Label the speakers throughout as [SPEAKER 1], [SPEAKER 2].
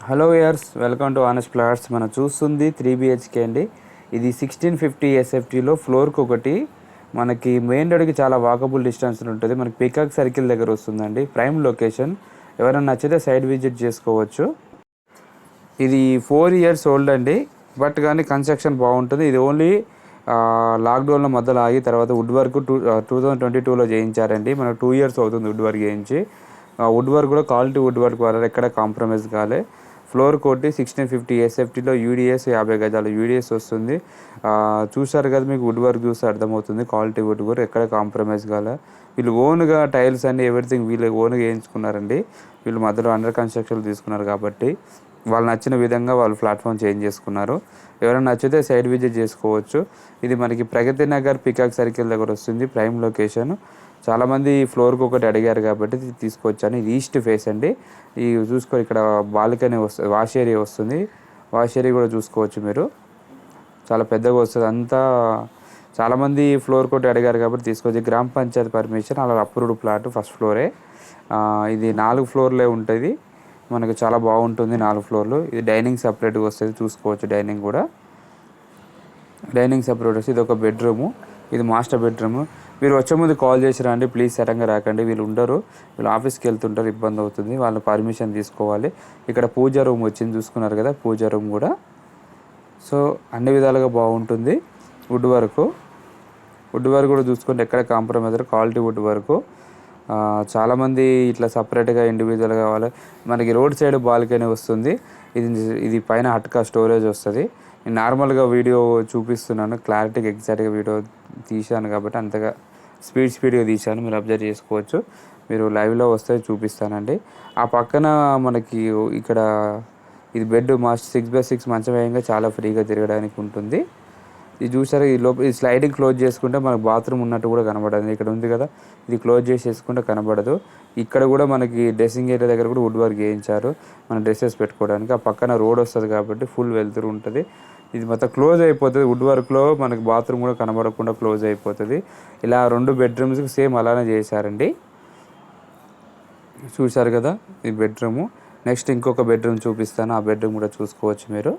[SPEAKER 1] Hello years welcome to honest plots. మనం చూస్తుంది 3 BHK అండి. ఇది 1650 SFTలో ఫ్లోర్కి ఒకటి మనకి మెయిన్ రోడ్కి చాలా వాకబుల్ డిస్టెన్స్ ఉంటుంది. మనకి పీకాక్ సర్కిల్ దగ్గర వస్తుందండి. Prime location. ఎవరైనా నచ్చితే సైడ్ విజిట్ చేసుకోవచ్చు. ఇది 4 years ఓల్డ్ అండి. బట్ కానీ కన్స్ట్రక్షన్ బాగుంటుంది. ఇది ఓన్లీ లాక్డౌన్లో మధ్యలో ఆగి తర్వాత వుడ్ వర్క్ 2022లో చేయించారండి. మనకు 2 years అవుతుంది వుడ్ వర్క్ చేయించి. వుడ్ వర్క్ కూడా క్వాలిటీ వుడ్ వర్క్ వల్ల ఎక్కడ కాంప్రమైజ్ కాలే. ఫ్లోర్ కోటి 1650 SFTలో యూడిఎస్ 50 గజాలు యూడిఎస్ వస్తుంది. చూసారు కదా, మీకు వుడ్ వర్క్ చూస్తే అర్థమవుతుంది. క్వాలిటీ వుడ్ వర్క్ ఎక్కడ కాంప్రమైజ్ కాలే. వీళ్ళు ఓన్గా టైల్స్ అన్ని ఎవ్రీథింగ్ వీళ్ళు ఓన్గా వేయించుకున్నారండి. వీళ్ళు మధ్యలో అండర్ కన్స్ట్రక్షన్ తీసుకున్నారు కాబట్టి వాళ్ళు నచ్చిన విధంగా వాళ్ళు ప్లాట్ఫామ్ చేంజ్ చేసుకున్నారు. ఎవరైనా నచ్చితే సైడ్ విజిట్ చేసుకోవచ్చు. ఇది మనకి ప్రగతి నగర్ పీకాక్ సర్కిల్ దగ్గర వస్తుంది. Prime location. చాలామంది ఫ్లోర్కి ఒకటి అడిగారు కాబట్టి తీసుకొచ్చాను. ఇది ఈస్ట్ ఫేస్ అండి. ఈ చూసుకో, ఇక్కడ బాల్కనీ వస్తుంది, వాష్ ఏరియా వస్తుంది. వాష్ ఏరియా కూడా చూసుకోవచ్చు మీరు. చాలా పెద్దగా వస్తుంది అంతా. చాలామంది ఫ్లోర్ కోటి అడిగారు కాబట్టి తీసుకొచ్చి గ్రామ పంచాయతీ పర్మిషన్ అలా అప్రూవ్డ్ ప్లాట్ ఫస్ట్ ఫ్లోరే. ఇది 4 ఫ్లోర్లే ఉంటుంది. మనకు చాలా బాగుంటుంది 4 ఫ్లోర్లు. ఇది డైనింగ్ సపరేట్గా వస్తుంది, చూసుకోవచ్చు. డైనింగ్ కూడా డైనింగ్ సపరేట్ వస్తుంది. ఇది ఒక బెడ్రూము, ఇది మాస్టర్ బెడ్రూము. మీరు వచ్చే ముందు కాల్ చేసి రండి ప్లీజ్. సడన్గా రాకండి, వీళ్ళు ఉండరు, వీళ్ళు ఆఫీస్కి వెళ్తుంటారు, ఇబ్బంది అవుతుంది. వాళ్ళు పర్మిషన్ తీసుకోవాలి. ఇక్కడ పూజా రూమ్ వచ్చింది, చూసుకున్నారు కదా, పూజా రూమ్ కూడా. సో అన్ని విధాలుగా బాగుంటుంది. వుడ్ వర్క్ కూడా చూసుకుంటే ఎక్కడ కాంప్రమైజ్ క్వాలిటీ వుడ్ వర్క్. చాలామంది ఇట్లా సపరేట్గా ఇండివిజువల్ కావాలి. మనకి రోడ్ సైడ్ బాల్కనీ వస్తుంది. ఇది పైన హట్కా స్టోరేజ్ వస్తుంది. నేను నార్మల్గా వీడియో చూపిస్తున్నాను, క్లారిటీగా ఎగ్జాక్ట్గా వీడియో తీశాను కాబట్టి అంతగా స్పీడ్గా తీశాను, మీరు అబ్జర్వ్ చేసుకోవచ్చు. మీరు లైవ్లో వస్తే చూపిస్తానండి. ఆ పక్కన మనకి ఇక్కడ ఇది బెడ్ మాస్టర్ 6x6 మంచం వేయంగా చాలా ఫ్రీగా తిరగడానికి ఉంటుంది. ఇది చూసారా, ఈ లోపల ఈ స్లైడింగ్ క్లోజ్ చేసుకుంటే మనకు బాత్రూమ్ ఉన్నట్టు కూడా కనబడదు. ఇక్కడ ఉంది కదా, ఇది క్లోజ్ చేసేసుకుంటే కనబడదు. ఇక్కడ కూడా మనకి డ్రెస్సింగ్ ఏరియా దగ్గర కూడా వుడ్ వర్క్ చేయించారు, మన డ్రెస్సెస్ పెట్టుకోవడానికి. ఆ పక్కన రోడ్ వస్తుంది కాబట్టి ఫుల్ వెళ్తురు ఉంటుంది. ఇది మొత్తం క్లోజ్ అయిపోతుంది. వుడ్ వర్క్లో మనకి బాత్రూమ్ కూడా కనబడకుండా క్లోజ్ అయిపోతుంది. ఇలా 2 బెడ్రూమ్స్కి సేమ్ అలానే చేశారండి. చూశారు కదా, ఈ బెడ్రూము. నెక్స్ట్ ఇంకొక బెడ్రూమ్ చూపిస్తాను, ఆ బెడ్రూమ్ కూడా చూసుకోవచ్చు మీరు.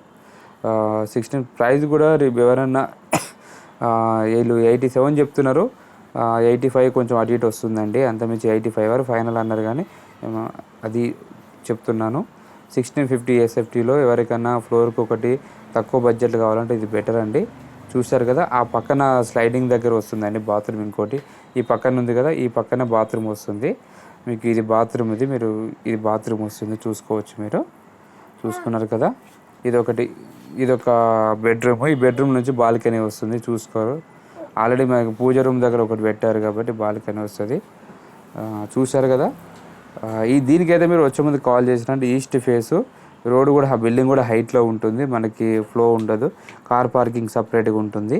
[SPEAKER 1] 16 ప్రైస్ కూడా ఎవరన్నా వీళ్ళు 87 చెప్తున్నారు, 85 కొంచెం అటు ఇటు వస్తుందండి. అంతమించి 85 వరకు ఫైనల్ అన్నారు కానీ అది చెప్తున్నాను. 1650 SFTలో ఎవరికన్నా ఫ్లోర్కి ఒకటి తక్కువ బడ్జెట్లు కావాలంటే ఇది బెటర్ అండి. చూశారు కదా, ఆ పక్కన స్లైడింగ్ దగ్గర వస్తుందండి బాత్రూమ్. ఇంకోటి ఈ పక్కన ఉంది కదా, ఈ పక్కన బాత్రూమ్ వస్తుంది మీకు. ఇది బాత్రూమ్, ఇది బాత్రూమ్ వస్తుంది, చూసుకోవచ్చు మీరు. చూసుకున్నారు కదా, ఇదొక బెడ్రూమ్. ఈ బెడ్రూమ్ నుంచి బాల్కనీ వస్తుంది, చూసుకోరు. ఆల్రెడీ మనకి పూజ రూమ్ దగ్గర ఒకటి పెట్టారు కాబట్టి బాల్కనీ వస్తుంది. చూశారు కదా, దీనికైతే మీరు వచ్చే ముందు కాల్ చేసినట్టు ఈస్ట్ ఫేసు. రోడ్ కూడా బిల్డింగ్ కూడా హైట్లో ఉంటుంది, మనకి ఫ్లో ఉండదు. కార్ పార్కింగ్ సపరేట్గా ఉంటుంది.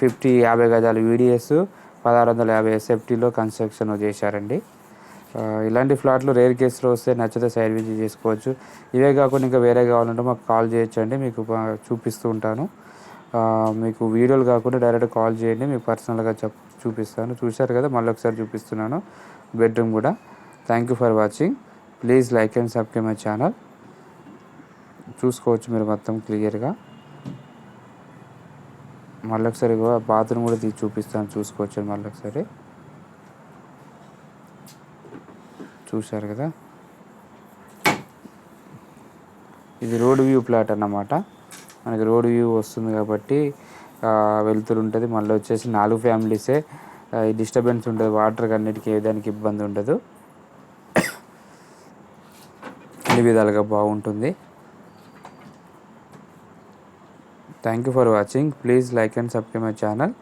[SPEAKER 1] 50 గజాలు యూడిఎస్ 1650 SFTలో కన్స్ట్రక్షన్ చేశారండి. ఇలాంటి ఫ్లాట్లు రేర్ కేసులో వస్తే నచ్చితే సైడ్ విజిట్ చేసుకోవచ్చు. ఇవే కాకుండా ఇంకా వేరే కావాలంటే మాకు కాల్ చేయొచ్చండి, మీకు చూపిస్తూ ఉంటాను. మీకు వీడియోలు కాకుండా డైరెక్ట్ కాల్ చేయండి, మీకు పర్సనల్గా చూపిస్తాను. చూశారు కదా, మళ్ళీ ఒకసారి చూపిస్తున్నాను బెడ్రూమ్ కూడా. Thank you for watching. Please like and subscribe my channel. చూసుకోవచ్చు మీరు మొత్తం క్లియర్గా. మళ్ళీ ఒకసారి బాత్రూమ్ కూడా తీసి చూపిస్తాను, చూసుకోవచ్చు మళ్ళీ ఒకసారి. చూశారు కదా, ఇది రోడ్ వ్యూ ప్లాట్ అన్నమాట. మనకి రోడ్ వ్యూ వస్తుంది కాబట్టి వెళ్తుంటుంది. మళ్ళీ వచ్చేసి 4 ఫ్యామిలీసే. డిస్టర్బెన్స్ ఉంటుంది, వాటర్కి అన్నిటికీ ఏ దానికి ఇబ్బంది ఉండదు. అన్ని విధాలుగా బాగుంటుంది. Thank you for watching. Please like and subscribe my channel.